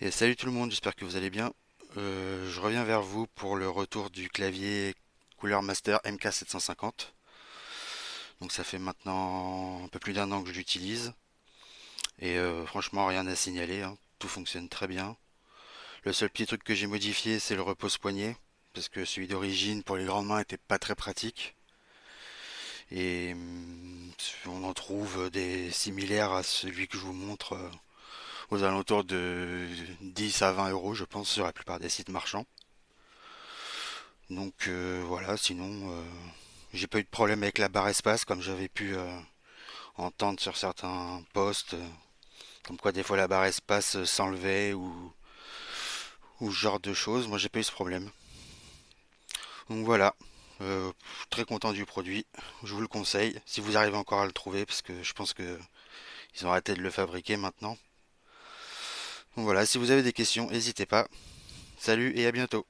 Et salut tout le monde, j'espère que vous allez bien. Je reviens vers vous pour le retour du clavier Cooler Master MK750. Donc ça fait maintenant un peu plus d'un an que je l'utilise et franchement rien à signaler, hein. Tout fonctionne très bien. Le seul petit truc que j'ai modifié, c'est le repose-poignet parce que celui d'origine pour les grandes mains était pas très pratique et on en trouve des similaires à celui que je vous montre aux alentours de 10 à 20 euros, je pense, sur la plupart des sites marchands. Donc voilà, sinon j'ai pas eu de problème avec la barre espace comme j'avais pu entendre sur certains posts, comme quoi des fois la barre espace s'enlevait ou ce genre de choses. Moi j'ai pas eu ce problème. Donc voilà, très content du produit. Je vous le conseille si vous arrivez encore à le trouver parce que je pense que ils ont arrêté de le fabriquer maintenant. Donc voilà, si vous avez des questions, n'hésitez pas. Salut et à bientôt.